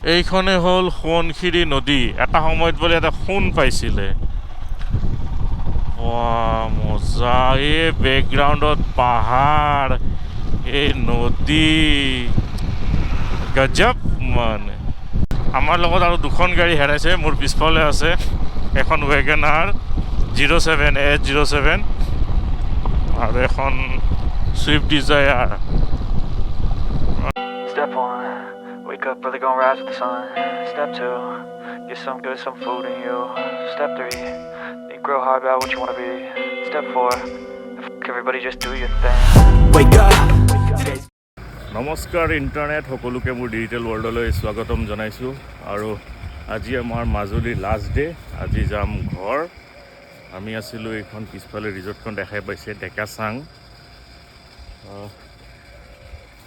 এইখনে হ'ল সোৱণশিৰি নদী। এটা সময়ত বোলে এটা সোণ পাইছিলে। মজা! এই বেকগ্ৰাউণ্ডত পাহাৰ, এই নদী, গজব মানে। আমাৰ লগত আৰু দুখন গাড়ী হেৰাইছে। মোৰ পিছফালে আছে এখন ৱেগনাৰ 07 আৰু এখন Swift Dzire. Step 1, wake up early, gonna rise with the sun. Step 2, get some food in you. Step 3, think real hard about what you wanna be. Step 4, everybody just do your thing. Wake up. নমস্কাৰ internet, সকলোকে মোৰ digital ৱৰ্ল্ডলৈ স্বাগতম জনাইছোঁ। আৰু আজি আমাৰ মাজুলীৰ last day. আজি যাম ঘৰ। আমি আছিলোঁ এইখন পিছফালে ৰিজৰ্টখন দেখাই পাইছে, ডেকাচাং।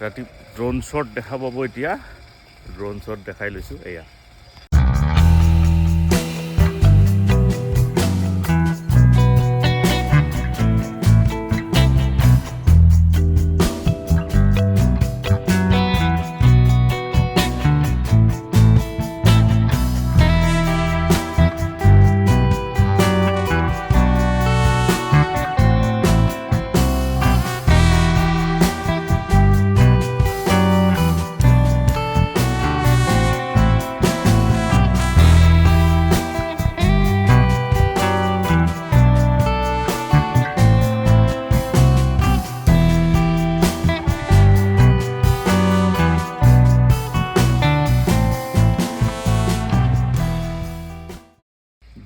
ৰাতি ড্ৰোন শ্বট দেখা পাব। এতিয়া ড্ৰোন শ্বট দেখাই লৈছোঁ। এয়া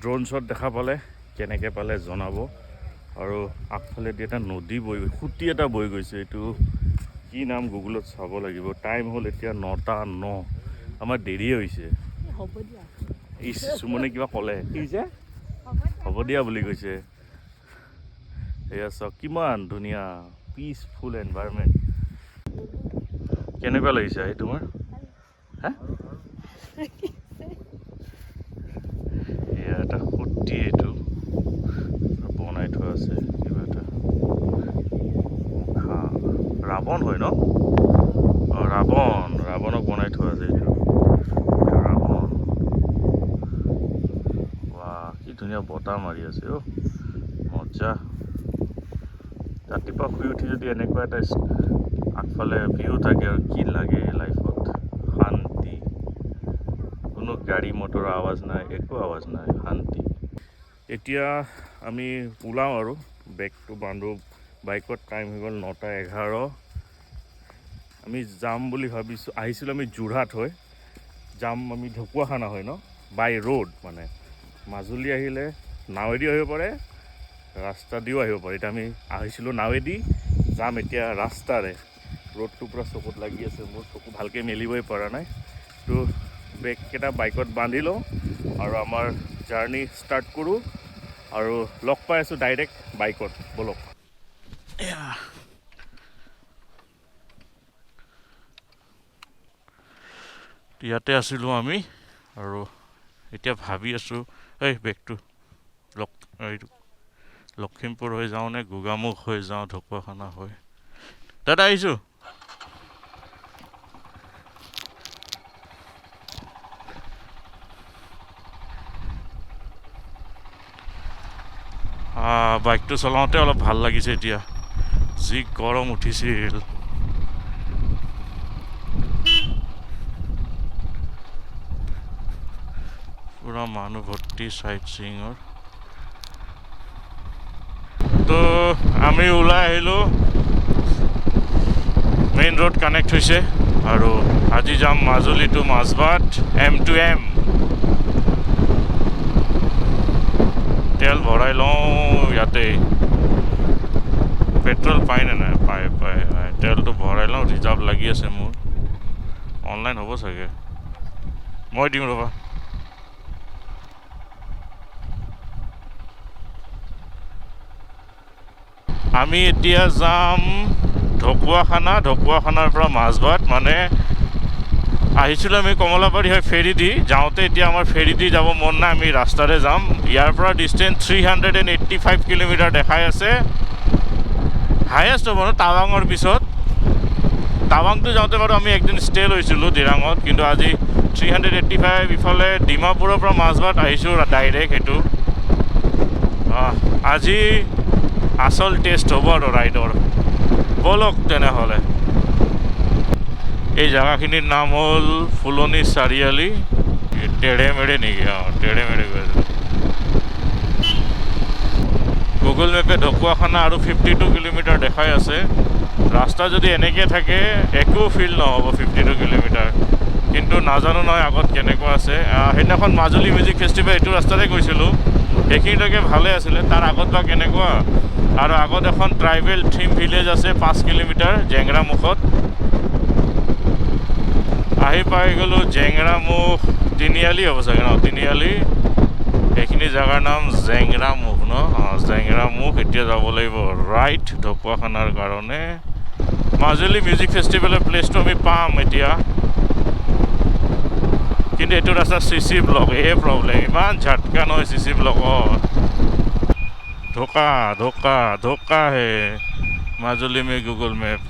ড্ৰোন শ্বট দেখা পালে কেনেকৈ পালে জনাব। আৰু আগফালেদি এটা নদী বৈ, সুঁতি এটা বৈ গৈছে। এইটো কি নাম গুগলত চাব লাগিব। টাইম হ'ল এতিয়া 9:09। আমাৰ দেৰিয়ে হৈছে। সুমনে কিবা ক'লে, কি যে হ'ব দিয়া বুলি কৈছে। এয়া চাওক কিমান ধুনীয়া পিচফুল এনভাইৰনমেণ্ট। কেনেকুৱা লাগিছে এই তোমাৰ? হা, এটা সুঁতি এইটো বনাই থোৱা আছে। কিবা এটা ৰাৱণ হয় ন? অঁ, ৰাৱণক বনাই থোৱা আছে এইটো ৰাৱণ। কি ধুনীয়া বতাহ মাৰি আছে। অ' মজা! ৰাতিপুৱা শুই উঠি যদি এনেকুৱা এটা আগফালে ভিউ থাকে আৰু কি লাগে লাইফত। শান্তি, কোনো গাড়ী মটৰৰ আৱাজ নাই, একো আৱাজ নাই, শান্তি। এতিয়া আমি ওলাওঁ আৰু বেগটো বান্ধো বাইকত। টাইম হৈ গ'ল 9:11। আমি যাম বুলি ভাবিছোঁ। আহিছিলোঁ আমি যোৰহাট হৈ, যাম আমি ঢকুৱাখানা হয় ন, বাই ৰোড মানে। মাজুলী আহিলে নাৱেদি আহিব পাৰে, ৰাস্তা দিও আহিব পাৰে। এতিয়া আমি আহিছিলোঁ নাৱেদি, যাম এতিয়া ৰাস্তাৰে। ৰোডটো পূৰা চকুত লাগি আছে। মোৰ চকু ভালকৈ মেলিবই পৰা নাই। তো বেগকেইটা বাইকত বান্ধি লওঁ আৰু আমাৰ জাৰ্ণি ষ্টাৰ্ট কৰোঁ। আৰু লগ পাই আছোঁ ডাইৰেক্ট বাইকত। ব'লক। ইয়াতে আছিলোঁ আমি, আৰু এতিয়া ভাবি আছোঁ এই বেগটো এইটো লখিমপুৰ হৈ যাওঁ নে গোগামুখ হৈ যাওঁ, ঢকুৱাখানা হৈ। দাদা আহিছোঁ। বাইকটো চলাওঁতে অলপ ভাল লাগিছে এতিয়া। যি গৰম উঠিছিল। পুৰা মানুহ ভৰ্তি চাইট ছিঙৰ। তো আমি ওলাই আহিলোঁ, মেইন ৰোড কানেক্ট হৈছে। আৰু আজি যাম Majuli to Majbat, M to M। তেল ভৰাই লওঁ ইয়াতে। পেট্ৰল পায় নে নাই? পায়। তেলটো ভৰাই লওঁ, ৰিজাৰ্ভ লাগি আছে মোৰ। অনলাইন হ'ব চাগে, মই দিম ৰ'বা। আমি এতিয়া যাম ঢকুৱাখানাৰ পৰা মাজবাট। মানে আহিছিলোঁ আমি কমলাবাৰী হৈ ফেৰী দি, যাওঁতে এতিয়া আমাৰ ফেৰী দি যাব মন নাই, আমি ৰাস্তাৰে যাম। ইয়াৰ পৰা ডিষ্টেঞ্চ 385 কিলোমিটাৰ দেখাই আছে। হায়েষ্ট হ'ব ন টাৱাঙৰ পিছত। টাৱাংটো যাওঁতে বাৰু আমি একদিন ষ্টে লৈছিলোঁ দিৰাঙত, কিন্তু আজি 385 ইফালে ডিমাপুৰৰ পৰা মাজবাট আহিছোঁ ডাইৰেক্ট সেইটো আজি আসল টেষ্ট হ'ব আৰু ৰাইডৰ বলক তেনেহ'লে এই জেগাখিনিৰ নাম হ'ল ফুলনি চাৰিআলি টেঢ়ে মেঢ়ে নেকি টেঢ়ে মেঢ়ে গৈ আছে গুগল মেপে ঢকুৱাখানা আৰু 52 কিলোমিটাৰ দেখাই আছে ৰাস্তা যদি এনেকৈ থাকে একো ফিল নহ'ব 52 কিলোমিটাৰ কিন্তু নাজানো নহয় আগত কেনেকুৱা আছে সেইদিনাখন মাজুলী মিউজিক ফেষ্টিভেল এইটো ৰাস্তাতে গৈছিলোঁ সেইখিনিলৈকে ভালে আছিলে তাৰ আগত বা কেনেকুৱা আৰু আগত এখন ট্ৰাইবেল থিম ভিলেজ আছে 5 কিলোমিটাৰ জেংৰামুখত আহি পাই গ'লোঁ জেংৰামুখ তিনিআলি হ'ব চাগে ন তিনিআলি এইখিনি জেগাৰ নাম জেংৰামুখ ন জেংৰামুখ এতিয়া যাব লাগিব ৰাইট ঢকুৱাখানাৰ কাৰণে মাজুলী মিউজিক ফেষ্টিভেলৰ প্লেচটো আমি পাম এতিয়া কিন্তু এইটো ৰাস্তা CC ব্লক এই প্ৰব্লেম ইমান ঝাটকা নহয় CC ব্লকত ধোকা হে মাজুলী মে গুগল মেপ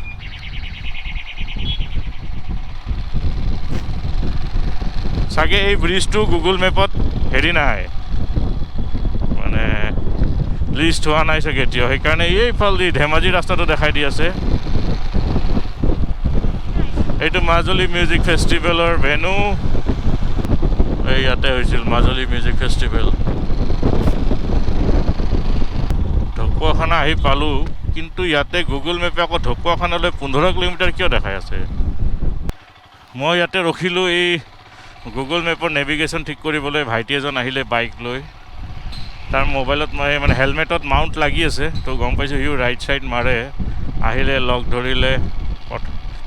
চাগে এই ব্ৰিজটো গুগল মেপত হেৰি নাই মানে লিষ্ট হোৱা নাই চাগে এতিয়াও সেইকাৰণে এইফালেদি ধেমাজি ৰাস্তাটো দেখাই দি আছে এইটো মাজুলী মিউজিক ফেষ্টিভেলৰ ভেনু এই ইয়াতে হৈছিল মাজুলী মিউজিক ফেষ্টিভেল ঢকুৱাখানা আহি পালোঁ কিন্তু ইয়াতে গুগল মেপে আকৌ ঢকুৱাখানালৈ 15 কিলোমিটাৰ কিয় দেখাই আছে মই ইয়াতে ৰখিলোঁ এই গুগল মেপৰ নেভিগেশ্যন ঠিক কৰিবলৈ ভাইটি এজন আহিলে বাইক লৈ তাৰ মোবাইলত মই মানে হেলমেটত মাউণ্ট লাগি আছে তো গম পাইছোঁ সিও ৰাইট চাইড মাৰে আহিলে লগ ধৰিলে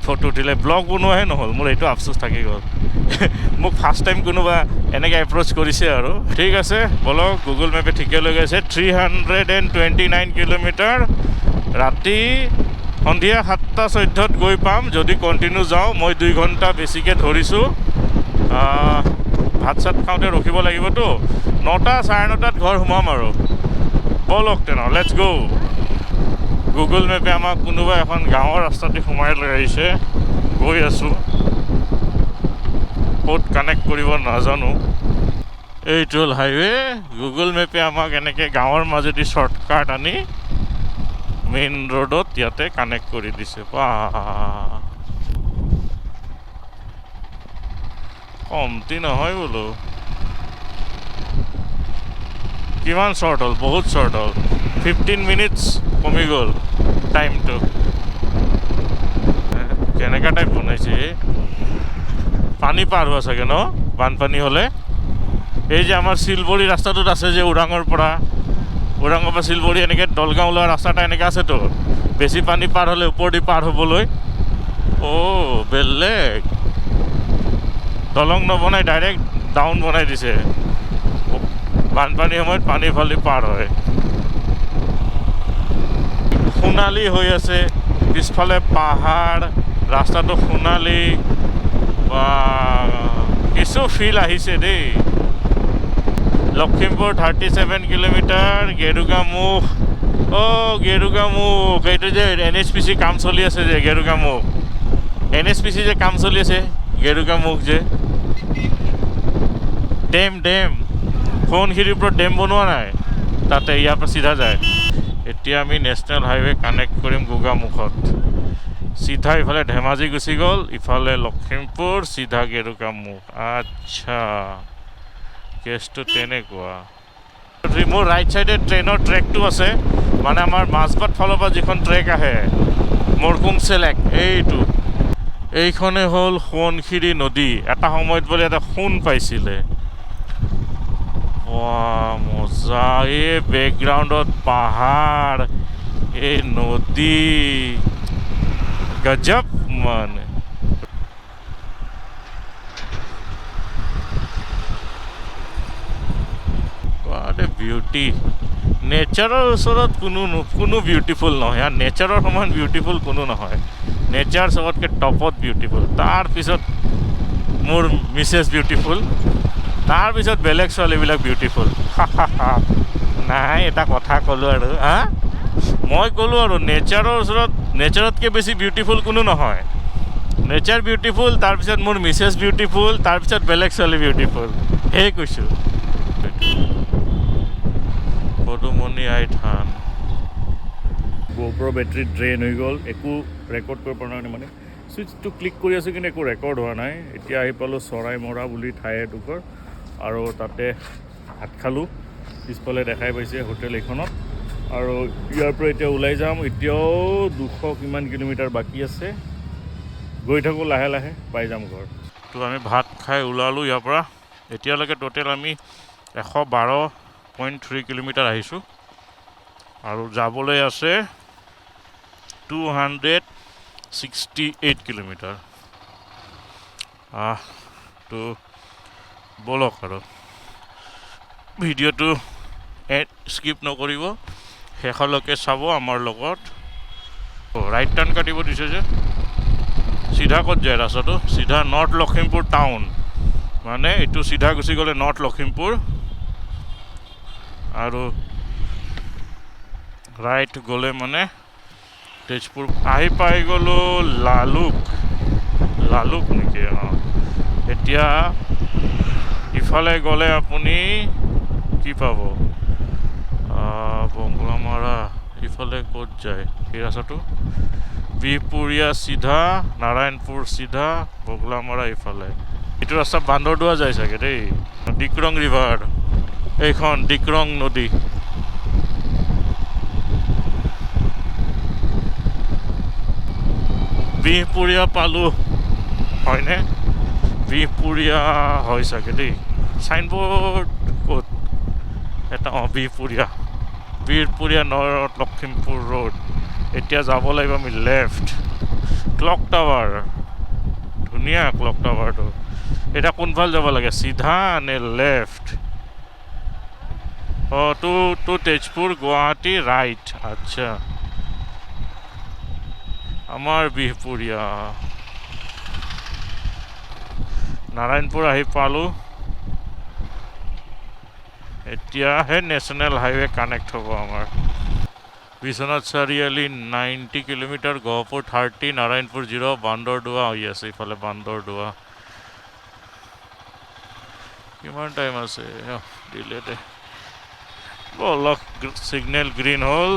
ফটো উঠিলে ব্লগ বনোৱাহে নহ'ল মোৰ এইটো আফচোচ থাকি গ'ল মোক ফাৰ্ষ্ট টাইম কোনোবা এনেকৈ এপ্ৰ'চ কৰিছে আৰু ঠিক আছে বলক গুগল মেপে ঠিকে লৈ গৈছে 329 কিলোমিটাৰ ৰাতি সন্ধিয়া 7:14 গৈ পাম যদি কণ্টিনিউ যাওঁ মই 2 ঘণ্টা বেছিকৈ ধৰিছোঁ ভাত চাত খাওঁতে ৰখিব লাগিবতো 9টা 9:30 ঘৰ সোমাম আৰু বলক তেনেহ'লে লেটছ গো গুগল মেপে আমাক কোনোবা এখন গাঁৱৰ ৰাস্তাতে সোমাই লৈ আহিছে গৈ আছোঁ ক'ত কানেক্ট কৰিব নাজানো এইটো হ'ল হাইৱে গুগল মেপে আমাক এনেকৈ গাঁৱৰ মাজেদি শ্বৰ্টকাট আনি মেইন ৰোডত ইয়াতে কানেক্ট কৰি দিছে কমতি নহয় বোলো কিমান শ্বৰ্ট হ'ল বহুত শ্বৰ্ট হ'ল 15 মিনিটছ কমি গ'ল টাইমটো কেনেকুৱা টাইপ বনাইছে পানী পাৰ হোৱা চাগে ন বানপানী হ'লে এই যে আমাৰ শিলবৰী ৰাস্তাটোত আছে যে ওৰাঙৰ পৰা শিলবৰী এনেকৈ দলগাঁও ওলোৱা ৰাস্তা এটা এনেকৈ আছেতো বেছি পানী পাৰ হ'লে ওপৰেদি পাৰ হ'বলৈ বেলেগ দলং নবনাই ডাইৰেক্ট ডাউন বনাই দিছে বানপানীৰ সময়ত পানী ফালি পাৰ হয় সোণালী হৈ আছে পিছফালে পাহাৰ ৰাস্তাটো সোণালী বা কিছু ফিল আহিছে দেই লখিমপুৰ 37 কিলোমিটাৰ গেৰুকামুখ গেৰুকামুখ এইটো যে NHPC কাম চলি আছে যে গেৰুকামুখ NHPC যে কাম চলি আছে গেৰুকামুখ যে ডেম সোৱণশিৰিৰ ওপৰত ডেম বনোৱা নাই তাতে ইয়াৰ পৰা চিধা যায় এতিয়া আমি নেশ্যনেল হাইৱে কানেক্ট কৰিম গোগামুখত চিধা ইফালে ধেমাজি গুচি গ'ল ইফালে লখিমপুৰ চিধা গেৰুকামুখ আচ্ছা কেছটো তেনেকুৱা মোৰ ৰাইট চাইডে ট্ৰেইনৰ ট্ৰেকটো আছে মানে আমাৰ মাজবাট ফালৰ পৰা যিখন ট্ৰেক আহে মৰকুং চেলেক এইখনে হ'ল সোৱণশিৰি নদী এটা সময়ত বোলে এটা সোণ পাইছিলে মজা এই বেকগ্ৰাউণ্ডত পাহাৰ এই নদী গজব মানে বিউটি নেচাৰৰ ওচৰত কোনো বিউটিফুল নহয় আৰু নেচাৰৰ সমান বিউটিফুল কোনো নহয় নেচাৰ চবতকৈ টপত বিউটিফুল তাৰপিছত মোৰ মিছেছ বিউটিফুল তাৰপিছত বেলেগ ছোৱালীবিলাক বিউটিফুল নাই এটা কথা ক'লোঁ আৰু মই ক'লোঁ আৰু নেচাৰৰ ওচৰত নেচাৰতকৈ বেছি বিউটিফুল কোনো নহয় নেচাৰ বিউটিফুল, তাৰপিছত মোৰ মিছেছ বিউটিফুল, তাৰপিছত বেলেগ ছোৱালী বিউটিফুল, সেই কৈছোঁ। পদুমণি আই থান। GoPro বেটাৰী ড্ৰেইন হৈ গ'ল, একো ৰেকৰ্ড কৰিব পৰা নাই। মানে ছুইচটো ক্লিক কৰি আছোঁ কিন্তু একো ৰেকৰ্ড হোৱা নাই। এতিয়া আহি পালোঁ চৰাইমৰা বুলি ঠাই এডোখৰ, আৰু তাতে ভাত খালোঁ। পিছফালে দেখাই পাইছে হোটেল এইখনত, আৰু ইয়াৰ পৰা এতিয়া ওলাই যাম। এতিয়াও 200 কিমান কিলোমিটাৰ বাকী আছে, গৈ থাকোঁ লাহে লাহে, পাই যাম ঘৰ। তো আমি ভাত খাই ওলালোঁ ইয়াৰ পৰা। এতিয়ালৈকে টোটেল আমি 112.3 কিলোমিটাৰ আহিছোঁ, আৰু যাবলৈ আছে 268 কিলোমিটাৰ। তো ব'লক আৰু ভিডিঅ'টো স্কিপ নকৰিব, শেষলৈকে চাব আমাৰ লগত। ৰাইট টাৰ্ণ কাটিব দিছে যে, চিধা ক'ত যায় ৰাস্তাটো? চিধা নৰ্থ লখিমপুৰ টাউন, মানে এইটো চিধা গুচি গ'লে নৰ্থ লখিমপুৰ, আৰু ৰাইট গ'লে মানে তেজপুৰ। আহি পাই গ'লোঁ লালুক নেকি? এতিয়া ইফালে গ'লে আপুনি কি পাব? বংগলামাৰা। ইফালে ক'ত যায় এই ৰাস্তাটো? বিহপুৰীয়া চিধা, নাৰায়ণপুৰ চিধা, বগলামৰা ইফালে। এইটো ৰাস্তা বান্দৰদোৱা যায় চাগে দেই। ডিক্ৰং ৰিভাৰ, এইখন ডিক্ৰং নদী। বিহপুৰীয়া পালোঁ, হয়নে? বিহপুৰীয়া হয় চাগে দেই। চাইনবোৰ্ড ক'ত এটা? Bihpuria north Lakhimpur road. এতিয়া যাব লাগিব আমি লেফ্ট। ক্লক টাৱাৰ, ধুনীয়া ক্লক টাৱাৰটো। এতিয়া কোনফাল যাব লাগে, চিধা নে left? To Tezpur Guwahati right. আচ্ছা, আমাৰ বিহপুৰীয়া। নাৰায়ণপুৰ আহি পালোঁ। এতিয়াহে নেশ্যনেল হাইৱে কানেক্ট হ'ব আমাৰ। বিশ্বনাথ চাৰিআলি 90 কিলোমিটাৰ, গহপুৰ 30, নাৰায়ণপুৰ 0, বান্দৰদোৱা হৈ আছে ইফালে বান্দৰদোৱা। কিমান টাইম আছে? দিলে অলপ ছিগনেল গ্ৰীণ হ'ল।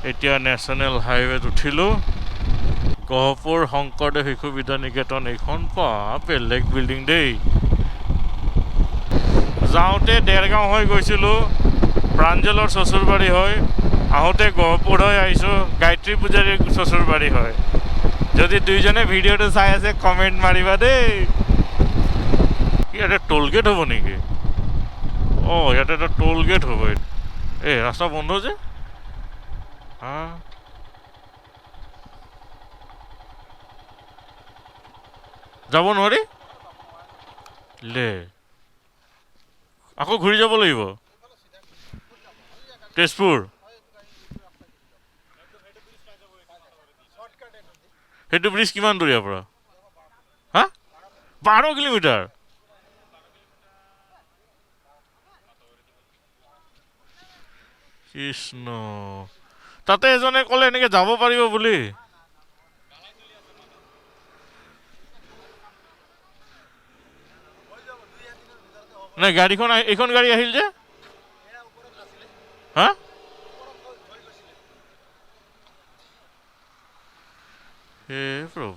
এতিয়া নেশ্যনেল হাইৱেত উঠিলোঁ। গহপুৰ শংকৰদেৱ শিশু বিদ্যা নিকেতন, এইখন বেলেগ বিল্ডিং দেই। যাওঁতে দেৰগাঁও হৈ গৈছিলোঁ, প্ৰাঞ্জলৰ শ্বশুৰবাৰী হয়। আহোঁতে গহপুৰ হৈ আহিছোঁ, গায়ত্ৰী পূজাৰীৰ শ্বশুৰবাৰী হয়। যদি দুইজনে ভিডিঅ'টো চাই আছে কমেণ্ট মাৰিবা দেই। ইয়াতে টোল গেট হ'ব নেকি? ইয়াতে এটা টোল গেট হ'ব। এই ৰাস্তা বন্ধ যে, যাব নোৱাৰি লে, আকৌ ঘূৰি যাব লাগিব তেজপুৰ। সেইটো ব্ৰিজ কিমান দূৰ ইয়াৰ পৰা? 12 কিলোমিটাৰ। কৃষ্ণ, তাতে এজনে ক'লে এনেকে যাব পাৰিব বুলি। নাই, গাড়ীখন এইখন গাড়ী আহিল যে, হে প্ৰভু।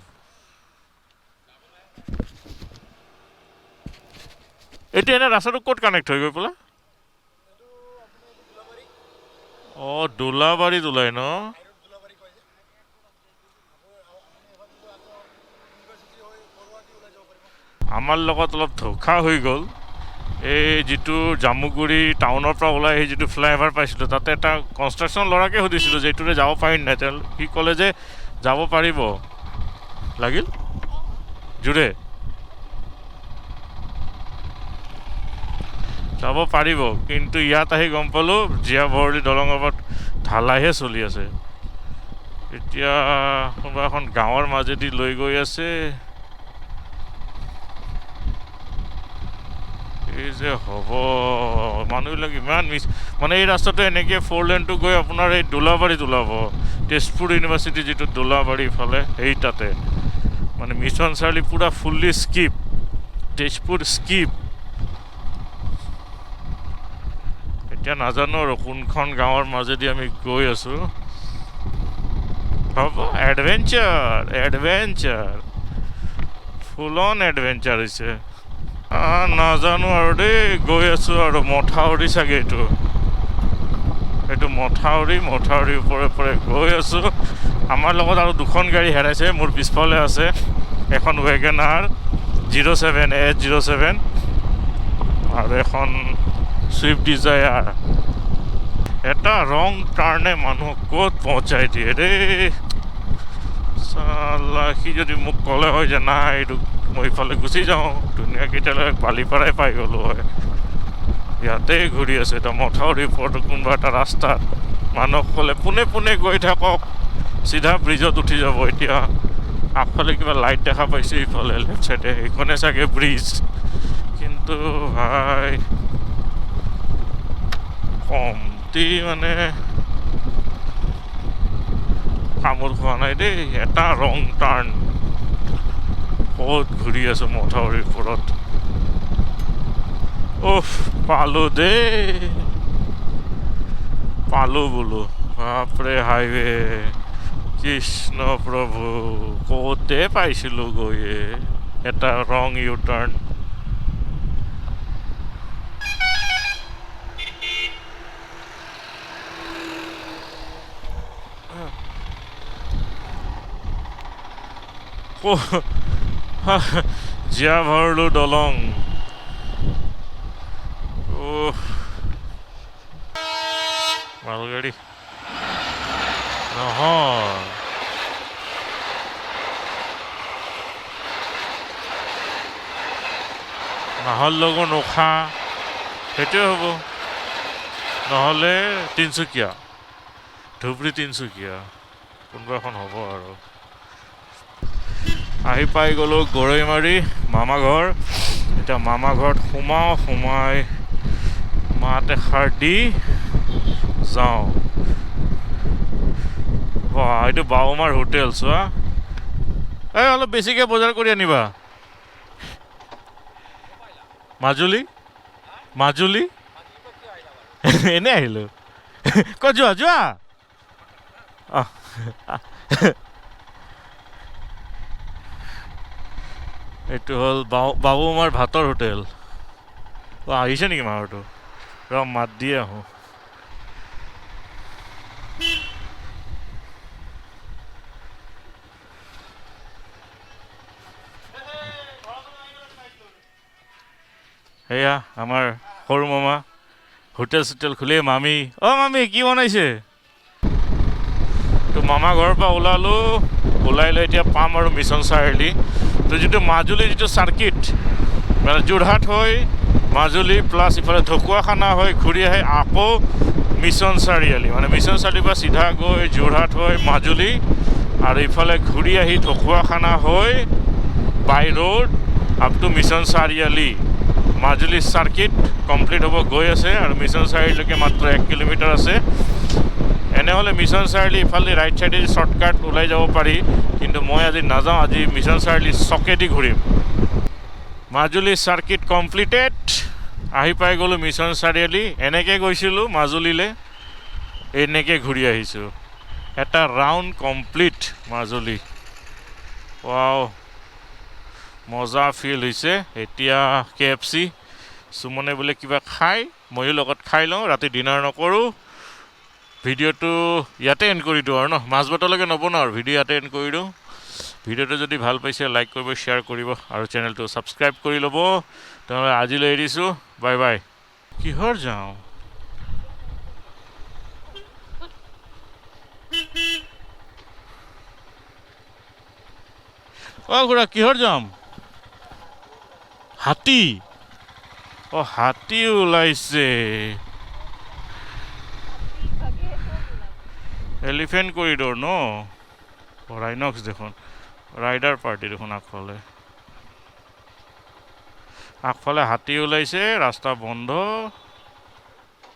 এতিয়া এনে ৰাস্তাটো ক'ত কানেক্ট হৈ গৈ পেলাই? দোলাবাৰীত ওলাই ন? আমাৰ লগত অলপ ধোকা হৈ গ'ল। এই যিটো জামুগুৰি টাউনৰ পৰা ওলাই আহি যিটো ফ্লাইঅভাৰ পাইছিলোঁ, তাতে এটা কনষ্ট্ৰাকশ্যন ল'ৰাকে সুধিছিলোঁ যে এইটোৰে যাব পাৰিম নাই। সি ক'লে যে যাব পাৰিব, লাগিল জোৰে যাব পাৰিব। কিন্তু ইয়াত আহি গম পালোঁ জীয়া ভৰলী দলঙৰ ওপৰত ঢালাইহে চলি আছে। এতিয়া কোনোবা এখন গাঁৱৰ মাজেদি লৈ গৈ আছে। এই যে হ'ব, মানুহবিলাক ইমান মানে এই ৰাস্তাটো এনেকৈ 4 লেনটো গৈ আপোনাৰ এই দোলাবাৰীত ওলাব, তেজপুৰ ইউনিভাৰ্চিটি যিটো দোলাবাৰী ফালে, সেই তাতে মানে মিছন চাৰিআলি পুৰা ফুল্লি স্কিপ, তেজপুৰ স্কিপ। এতিয়া নাজানো আৰু কোনখন গাঁৱৰ মাজেদি আমি গৈ আছোঁ। হ'ব এডভেঞ্চাৰ ফুল অন এডভেঞ্চাৰ হৈছে। নাজানো আৰু দেই, গৈ আছোঁ আৰু মথাউৰি চাগে এইটো মথাউৰিৰ ওপৰে গৈ আছোঁ। আমাৰ লগত আৰু দুখন গাড়ী হেৰাইছে। মোৰ পিছফালে আছে এখন ৱেগনাৰ 07 H07 আৰু এখন ছুইফ্ট ডিজায়াৰ। এটা ৰং টাৰ্ণে মানুহক ক'ত পहुঁচাই দিয়ে দেই। চালা, সি যদি মোক ক'লে হয় যে নাই এইটো মই ইফালে গুচি যাওঁ, ধুনীয়াকৈ এতিয়ালৈ বালিপাৰাই পাই গ'লোঁ হয়। ইয়াতে ঘূৰি আছে এটা মথাউৰিৰ ওপৰত কোনোবা এটা ৰাস্তাত। মানুহক ক'লে পোনে গৈ থাকক, চিধা ব্ৰিজত উঠি যাব। এতিয়া আগফালে কিবা লাইট দেখা পাইছোঁ, ইফালে লেফ্ট চাইডে এইখনে চাগে ব্ৰিজ। কিন্তু ভাই কমটি মানে কামোৰ খোৱা নাই দেই। এটা ৰং টাৰ্ণ ক'ত ঘূৰি আছোঁ মথাউৰিৰ ওপৰত। পালো বোলো। বাপৰে হাইৱে, কৃষ্ণ প্ৰভু, ক'তে পাইছিলোঁ গৈয়ে এটা ৰং ইউ টাৰ্ণ। জীয়া ভৰলো দলং। মালগাড়ী নহয়, নাহৰ লগত নোখা সেইটোৱে হ'ব, নহ'লে তিনিচুকীয়া, ধুবুৰী তিনিচুকীয়া কোনোবা এখন হ'ব আৰু। আহি পাই গ'লোঁ গৰৈমাৰী মামা ঘৰ। এতিয়া মামা ঘৰত সোমাই মাত এষাৰ দি যাওঁ। এইটো বাউমাৰ হোটেল চোৱা। অলপ বেছিকৈ বজাৰ কৰি আনিবা। মাজুলী এনেই আহিলোঁ। ক'ত যোৱা? এইটো হ'ল বাবুমাৰ ভাতৰ হোটেল। আহিছে নেকি মাৰটো? মাত দিয়ে আহোঁ। সেয়া আমাৰ সৰু মামা, হোটেল চোটেল খুলি। মামী কি বনাইছে? তো মামা ঘৰৰ পৰা ওলাই লৈ এতিয়া পাম আৰু মিছন চাৰিআলি। তো যিটো মাজুলী যিটো চাৰ্কিট, মানে যোৰহাট হৈ মাজুলী প্লাছ ইফালে ঢকুৱাখানা হৈ ঘূৰি আহে আকৌ মিছন চাৰিআলি। মানে মিছন চাৰিআলিৰ পৰা চিধা গৈ যোৰহাট হৈ মাজুলী আৰু ইফালে ঘূৰি আহি ঢকুৱাখানা হৈ by road up to Mission Chariali. Majuli circuit complete হ'ব গৈ আছে আৰু মিছন চাৰিআলিলৈকে মাত্ৰ 1 কিলোমিটাৰ আছে। এনেহ'লে মিছন চাৰিআলি ইফালে ৰাইট চাইডে শ্বৰ্টকাট ওলাই যাব পাৰি, কিন্তু মই আজি নাযাওঁ। আজি মিছন চাৰিআলি চকেদি ঘূৰিম। Majuli circuit completed. আহি পাই গ'লোঁ মিছন চাৰিআলি। এনেকৈ গৈছিলোঁ মাজুলীলৈ, এনেকৈ ঘূৰি আহিছোঁ। এটা ৰাউণ্ড কমপ্লিট মাজুলী। ৱাও, মজা ফিল হৈছে। এতিয়া KFC সুমনে বোলে কিবা খাই, ময়ো লগত খাই লওঁ। ৰাতি ডিনাৰ নকৰোঁ। ভিডিঅ'টো ইয়াতে এণ্ড কৰি দিওঁ আৰু মাজবাটলৈকে নবনাওঁ আৰু ভিডিঅ' ইয়াতে এণ্ড কৰি দিওঁ। ভিডিঅ'টো যদি ভাল পাইছে লাইক কৰিব, শ্বেয়াৰ কৰিব আৰু চেনেলটো ছাবস্ক্ৰাইব কৰি ল'ব। তেনেহ'লে আজিলৈ এৰিছোঁ, বাই বাই। কিহৰ যাওঁ? খুৰা কিহৰ যাম? হাতী ওলাইছে। এলিফেণ্ট কৰিডৰ ৰাইনক্স দেখোন, ৰাইডাৰ পাৰ্টি দেখোন। আগফালে হাতী ওলাইছে, ৰাস্তা বন্ধ।